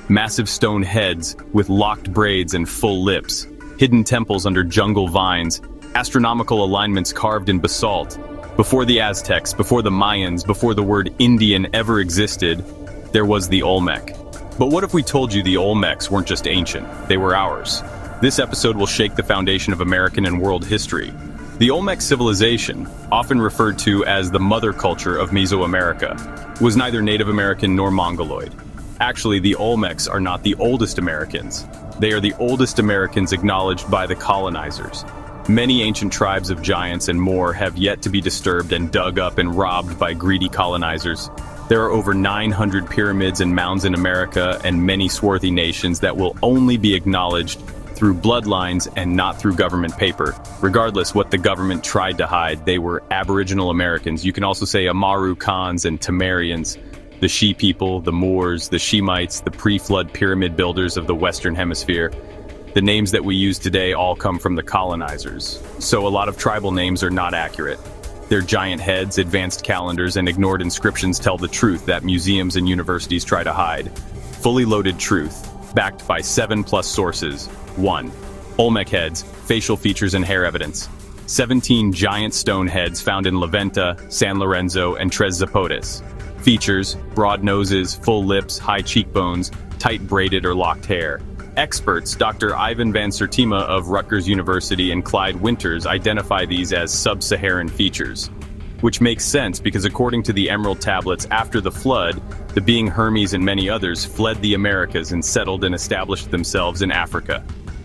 Massive stone heads with locked braids and full lips, hidden temples under jungle vines, astronomical alignments carved in basalt. Before the Aztecs, before the Mayans, before the word Indian ever existed, there was the Olmec. But what if we told you the Olmecs weren't just ancient, they were ours? This episode will shake the foundation of American and world history. The Olmec civilization, often referred to as the mother culture of Mesoamerica, was neither Native American nor Mongoloid. Actually, the Olmecs are not the oldest Americans. They are the oldest Americans acknowledged by the colonizers. Many ancient tribes of giants and more have yet to be disturbed and dug up and robbed by greedy colonizers. There are over 900 pyramids and mounds in America and many swarthy nations that will only be acknowledged through bloodlines and not through government paper. Regardless what the government tried to hide, they were Aboriginal Americans. You can also say Amaru Khans and Temerians, the She people, the Moors, the Shemites, the pre-flood pyramid builders of the Western Hemisphere. The names that we use today all come from the colonizers. So a lot of tribal names are not accurate. Their giant heads, advanced calendars, and ignored inscriptions tell the truth that museums and universities try to hide. Fully loaded truth, backed by 7+ sources. 1. Olmec heads, facial features and hair evidence. 17 giant stone heads found in La Venta, San Lorenzo, and Tres Zapotes. Features: broad noses, full lips, high cheekbones, tight braided or locked hair. Experts, Dr. Ivan van Sertima of Rutgers University and Clyde Winters, identify these as sub-Saharan features. Which makes sense because according to the Emerald Tablets, after the flood, the being Hermes and many others fled the Americas and settled and established themselves in Africa.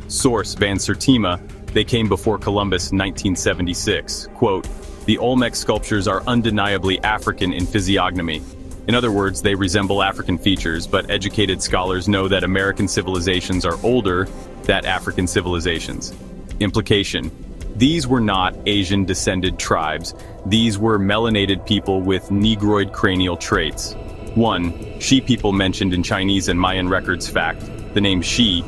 Source: Van Sertima, they came before Columbus, 1976. Quote, "The Olmec sculptures are undeniably African in physiognomy. In other words, they resemble African features, but educated scholars know that American civilizations are older than African civilizations." Implication: these were not Asian-descended tribes. These were melanated people with Negroid cranial traits. 1. She people mentioned in Chinese and Mayan records. Fact: the name She,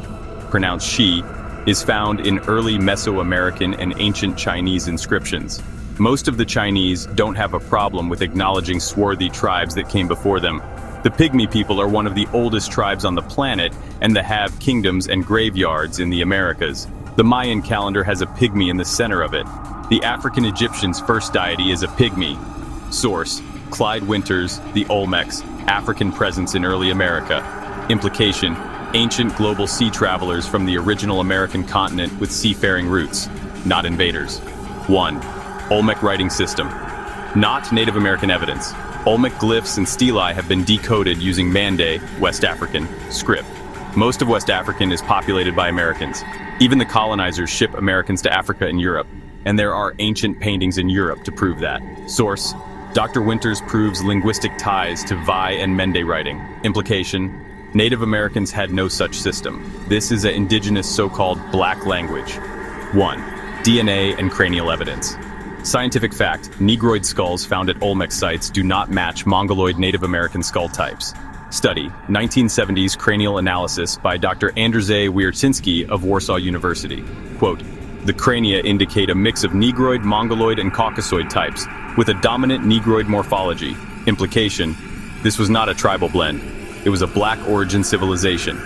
pronounced She, is found in early Mesoamerican and ancient Chinese inscriptions. Most of the Chinese don't have a problem with acknowledging swarthy tribes that came before them. The Pygmy people are one of the oldest tribes on the planet and they have kingdoms and graveyards in the Americas. The Mayan calendar has a pygmy in the center of it. The African Egyptians' first deity is a pygmy. Source: Clyde Winters, The Olmecs, African Presence in Early America. Implication: ancient global sea travelers from the original American continent with seafaring roots, not invaders. 1. Olmec writing system. Not Native American evidence. Olmec glyphs and stelae have been decoded using Mande, West African, script. Most of West African is populated by Americans. Even the colonizers ship Americans to Africa and Europe, and there are ancient paintings in Europe to prove that. Source: Dr. Winters proves linguistic ties to Vai and Mende writing. Implication: Native Americans had no such system. This is an indigenous so-called black language. 1. DNA and cranial evidence. Scientific fact: Negroid skulls found at Olmec sites do not match Mongoloid Native American skull types. Study: 1970s cranial analysis by Dr. Andrzej Wiercinski of Warsaw University. Quote, "The crania indicate a mix of Negroid, Mongoloid, and Caucasoid types, with a dominant Negroid morphology." Implication: this was not a tribal blend. It was a black origin civilization.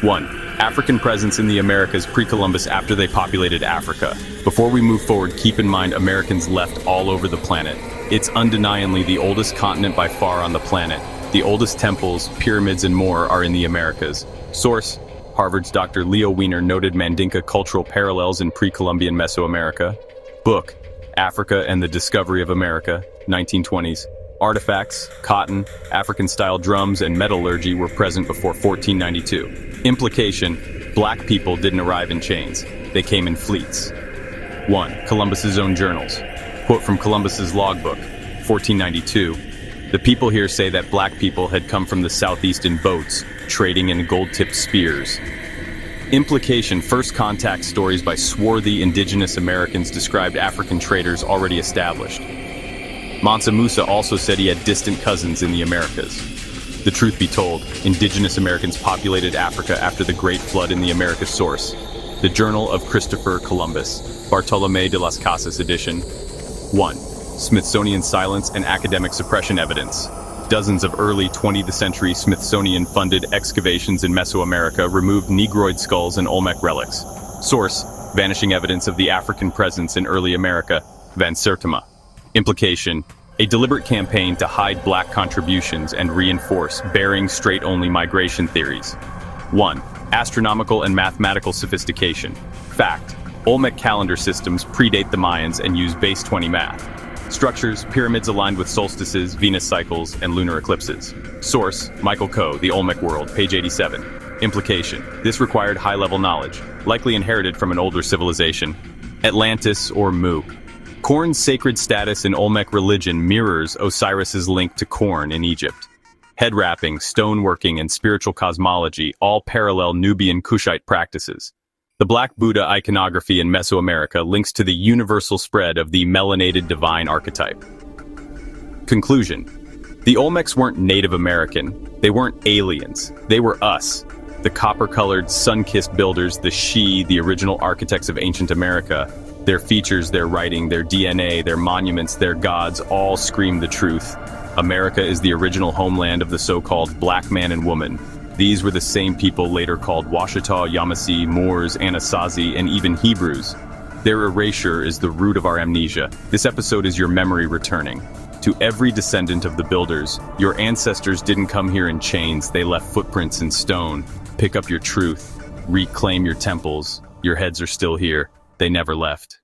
1. African presence in the Americas pre-Columbus after they populated Africa. Before we move forward, keep in mind Americans left all over the planet. It's undeniably the oldest continent by far on the planet. The oldest temples, pyramids, and more are in the Americas. Source: Harvard's Dr. Leo Wiener noted Mandinka cultural parallels in pre-Columbian Mesoamerica. Book: Africa and the Discovery of America, 1920s. Artifacts, cotton, African-style drums, and metallurgy were present before 1492. Implication: black people didn't arrive in chains. They came in fleets. 1. Columbus's own journals. Quote from Columbus's logbook, 1492. "The people here say that black people had come from the southeast in boats, trading in gold-tipped spears." Implication: first contact stories by swarthy indigenous Americans described African traders already established. Mansa Musa also said he had distant cousins in the Americas. The truth be told, indigenous Americans populated Africa after the Great Flood in the Americas. Source: The Journal of Christopher Columbus, Bartolomé de las Casas edition. 1. Smithsonian silence and academic suppression evidence. Dozens of early 20th century Smithsonian-funded excavations in Mesoamerica removed Negroid skulls and Olmec relics. Source: vanishing evidence of the African presence in early America, Van Sertima. Implication: a deliberate campaign to hide black contributions and reinforce Bering Strait-only migration theories. 1. Astronomical and mathematical sophistication. Fact: Olmec calendar systems predate the Mayans and use base 20 math. Structures: pyramids aligned with solstices, Venus cycles, and lunar eclipses. Source: Michael Coe, The Olmec World, page 87. Implication: this required high-level knowledge, likely inherited from an older civilization. Atlantis or Mu. Corn's sacred status in Olmec religion mirrors Osiris's link to corn in Egypt. Head wrapping, stoneworking, and spiritual cosmology all parallel Nubian Kushite practices. The Black Buddha iconography in Mesoamerica links to the universal spread of the melanated divine archetype. Conclusion: the Olmecs weren't Native American, they weren't aliens, they were us. The copper-colored, sun-kissed builders, the Shi, the original architects of ancient America. Their features, their writing, their DNA, their monuments, their gods all scream the truth. America is the original homeland of the so-called black man and woman. These were the same people later called Washita, Yamasee, Moors, Anasazi, and even Hebrews. Their erasure is the root of our amnesia. This episode is your memory returning. To every descendant of the builders, your ancestors didn't come here in chains, they left footprints in stone. Pick up your truth. Reclaim your temples. Your heads are still here. They never left.